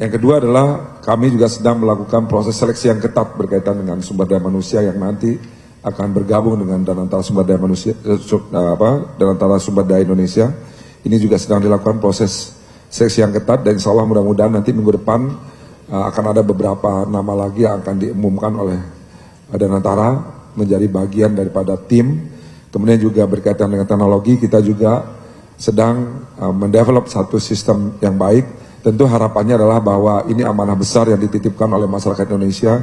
Yang kedua adalah kami juga sedang melakukan proses seleksi yang ketat berkaitan dengan sumber daya manusia yang nanti akan bergabung dengan Danantara Sumber Daya Manusia, Danantara Sumber Daya Indonesia. Ini juga sedang dilakukan proses seleksi yang ketat dan insya Allah mudah-mudahan nanti minggu depan akan ada beberapa nama lagi yang akan diumumkan oleh Danantara menjadi bagian daripada tim. Kemudian juga berkaitan dengan teknologi, kita juga sedang mendevelop satu sistem yang baik. Tentu harapannya adalah bahwa ini amanah besar yang dititipkan oleh masyarakat Indonesia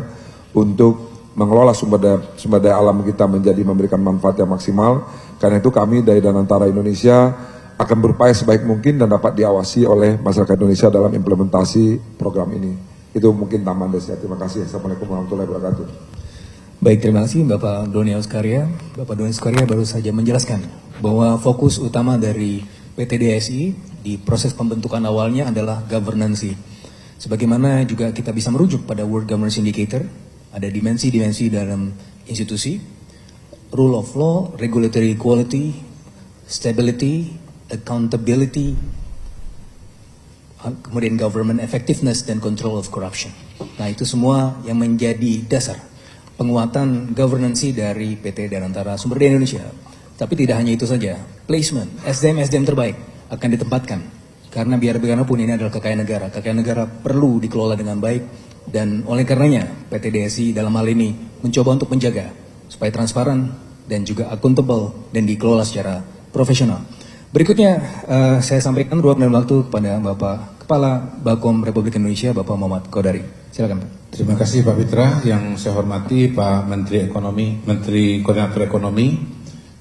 untuk mengelola sumber daya alam kita menjadi memberikan manfaat yang maksimal. Karena itu kami dari Danantara Indonesia akan berupaya sebaik mungkin dan dapat diawasi oleh masyarakat Indonesia dalam implementasi program ini. Itu mungkin tambahan dari saya. Terima kasih. Assalamualaikum warahmatullahi wabarakatuh. Baik, terima kasih Bapak Doni Auskaria. Bapak Doni Auskaria baru saja menjelaskan bahwa fokus utama dari PT DSI di proses pembentukan awalnya adalah governance. Sebagaimana juga kita bisa merujuk pada World Governance Indicator, ada dimensi-dimensi dalam institusi, rule of law, regulatory equality, stability, accountability, kemudian government effectiveness dan control of corruption. Nah, itu semua yang menjadi dasar penguatan governance dari PT Danantara Sumber Daya Indonesia. Tapi tidak hanya itu saja, placement, SDM terbaik akan ditempatkan. Karena biar bagaimanapun ini adalah kekayaan negara perlu dikelola dengan baik, dan oleh karenanya PT DSI dalam hal ini mencoba untuk menjaga supaya transparan dan juga accountable dan dikelola secara profesional. Berikutnya saya sampaikan ruang dan waktu kepada Bapak Kepala Bakom Republik Indonesia, Bapak Muhammad Kodari. Silakan Pak. Terima kasih Pak Fitra. Yang saya hormati Pak Menteri Ekonomi, Menteri Koordinator Ekonomi,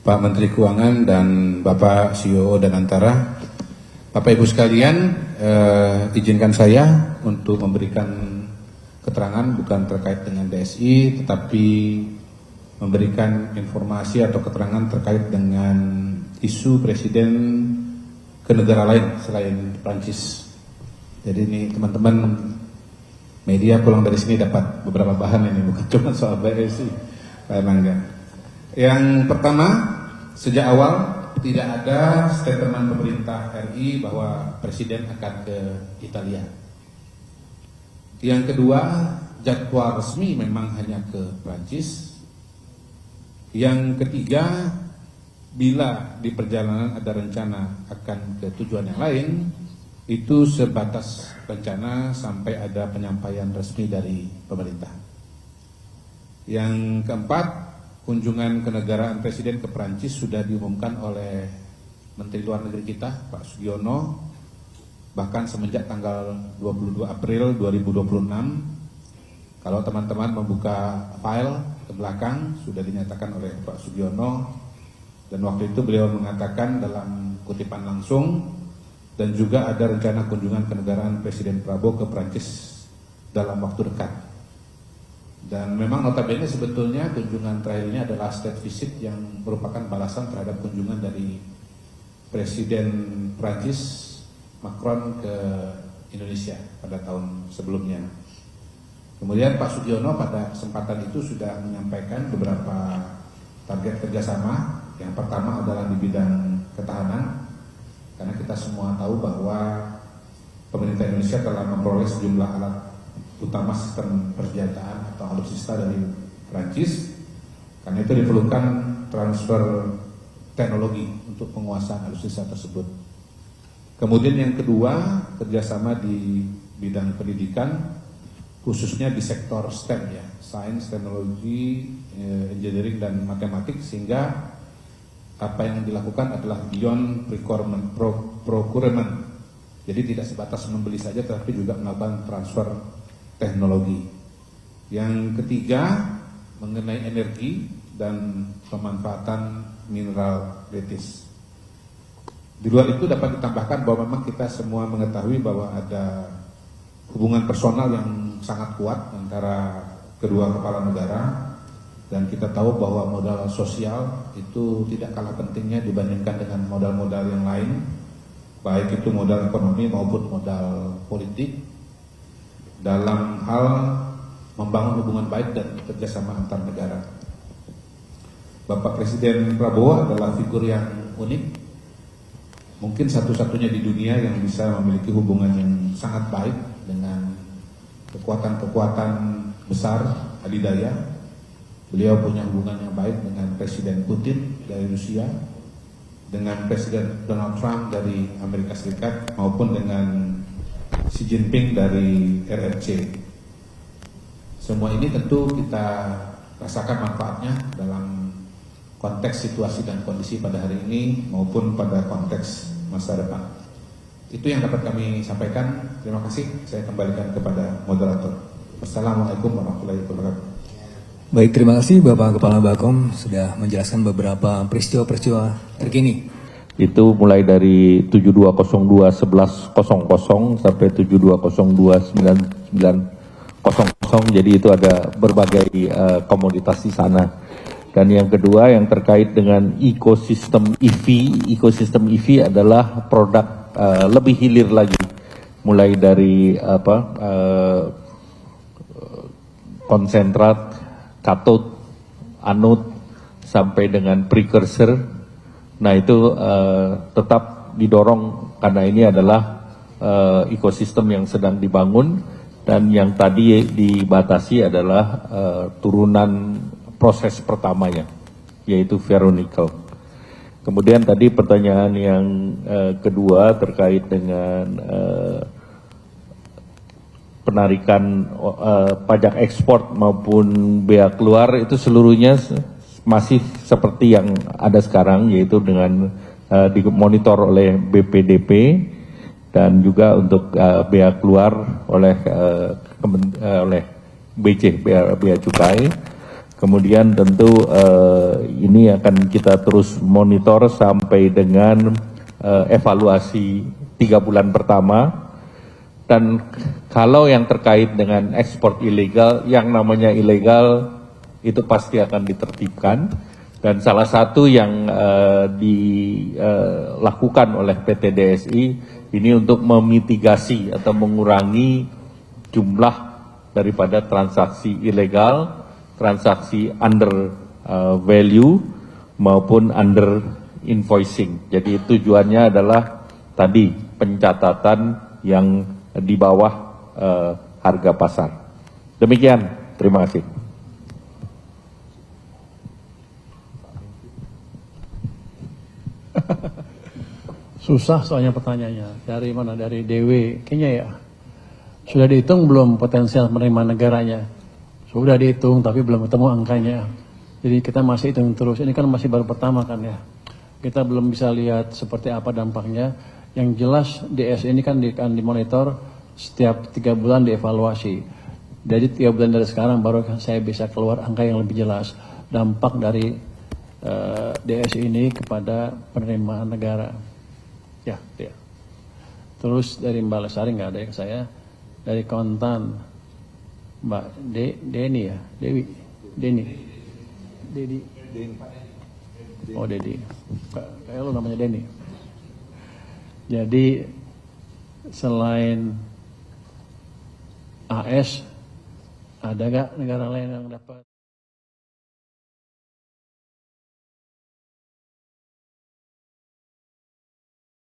Pak Menteri Keuangan dan Bapak CEO Danantara. Bapak Ibu sekalian, izinkan saya untuk memberikan keterangan bukan terkait dengan DSI, tetapi memberikan informasi atau keterangan terkait dengan isu presiden ke negara lain selain Prancis. Jadi ini teman-teman media pulang dari sini dapat beberapa bahan ini, bukan cuma soal BSI, Pak Erlangga. Yang pertama, sejak awal tidak ada statement pemerintah RI bahwa presiden akan ke Italia. Yang kedua, jadwal resmi memang hanya ke Prancis. Yang ketiga, bila di perjalanan ada rencana akan ke tujuan yang lain, itu sebatas rencana sampai ada penyampaian resmi dari pemerintah. Yang keempat, kunjungan kenegaraan presiden ke Prancis sudah diumumkan oleh Menteri Luar Negeri kita, Pak Sugiono, bahkan semenjak tanggal 22 April 2026. Kalau teman-teman membuka file ke belakang, sudah dinyatakan oleh Pak Sugiono, dan waktu itu beliau mengatakan dalam kutipan langsung, dan juga ada rencana kunjungan kenegaraan Presiden Prabowo ke Prancis dalam waktu dekat. Dan memang notabene sebetulnya kunjungan terakhir ini adalah state visit yang merupakan balasan terhadap kunjungan dari Presiden Prancis Macron ke Indonesia pada tahun sebelumnya. Kemudian Pak Sugiono pada kesempatan itu sudah menyampaikan beberapa target kerjasama. Yang pertama adalah di bidang ketahanan, karena kita semua tahu bahwa pemerintah Indonesia telah memperoleh sejumlah alat utama sistem persenjataan atau alutsista dari Prancis. Karena itu diperlukan transfer teknologi untuk penguasaan alutsista tersebut. Kemudian yang kedua, kerjasama di bidang pendidikan, khususnya di sektor STEM ya, Science, Teknologi, Engineering, dan Matematik, sehingga apa yang dilakukan adalah beyond procurement. Jadi tidak sebatas membeli saja, tetapi juga melakukan transfer teknologi. Yang ketiga, mengenai energi dan pemanfaatan mineral kritis. Di luar itu dapat ditambahkan bahwa memang kita semua mengetahui bahwa ada hubungan personal yang sangat kuat antara kedua kepala negara. Dan kita tahu bahwa modal sosial itu tidak kalah pentingnya dibandingkan dengan modal-modal yang lain, baik itu modal ekonomi maupun modal politik, dalam hal membangun hubungan baik dan kerjasama antar negara. Bapak Presiden Prabowo adalah figur yang unik, mungkin satu-satunya di dunia yang bisa memiliki hubungan yang sangat baik dengan kekuatan-kekuatan besar adidaya. Beliau punya hubungan yang baik dengan Presiden Putin dari Rusia, dengan Presiden Donald Trump dari Amerika Serikat, maupun dengan Xi Jinping dari RRC. Semua ini tentu kita rasakan manfaatnya dalam konteks situasi dan kondisi pada hari ini maupun pada konteks masa depan. Itu yang dapat kami sampaikan. Terima kasih. Saya kembalikan kepada moderator. Wassalamualaikum warahmatullahi wabarakatuh. Baik, terima kasih Bapak Kepala Bakom sudah menjelaskan beberapa peristiwa-peristiwa terkini. Itu mulai dari 7202-1100 sampai 7202-9900. Jadi itu ada berbagai komoditas di sana. Dan yang kedua yang terkait dengan ekosistem EV. Ekosistem EV adalah produk lebih hilir lagi. Mulai dari konsentrat, katot, anode, sampai dengan precursor. Nah itu tetap didorong karena ini adalah ekosistem yang sedang dibangun dan yang tadi dibatasi adalah turunan proses pertamanya, yaitu ferronikel. Kemudian tadi pertanyaan yang kedua terkait dengan penarikan pajak ekspor maupun bea keluar itu seluruhnya masih seperti yang ada sekarang, yaitu dengan dimonitor oleh BPDP dan juga untuk bea keluar oleh BC bea cukai. Kemudian tentu ini akan kita terus monitor sampai dengan evaluasi 3 bulan pertama. Dan kalau yang terkait dengan ekspor ilegal, yang namanya ilegal itu pasti akan ditertibkan. Dan salah satu yang dilakukan oleh PT DSI ini untuk memitigasi atau mengurangi jumlah daripada transaksi ilegal, transaksi under value maupun under invoicing. Jadi tujuannya adalah tadi pencatatan yang di bawah harga pasar. Demikian, terima kasih. Susah soalnya pertanyaannya. Dari mana? Dari DW, kayaknya ya. Sudah dihitung belum potensial menerima negaranya? Sudah dihitung, tapi belum ketemu angkanya. Jadi kita masih hitung terus. Ini kan masih baru pertama kan ya. Kita belum bisa lihat seperti apa dampaknya. Yang jelas DS ini kan dimonitor setiap 3 bulan dievaluasi. Jadi 3 bulan dari sekarang baru saya bisa keluar angka yang lebih jelas. Dampak dari DS ini kepada penerimaan negara. Ya. Terus dari Mbak Lestari nggak ada yang saya. Dari kontan Mbak Deni ya, Deni. Oh Dedi. Kayak lo namanya Deni. Jadi selain AS ada gak negara lain yang dapat?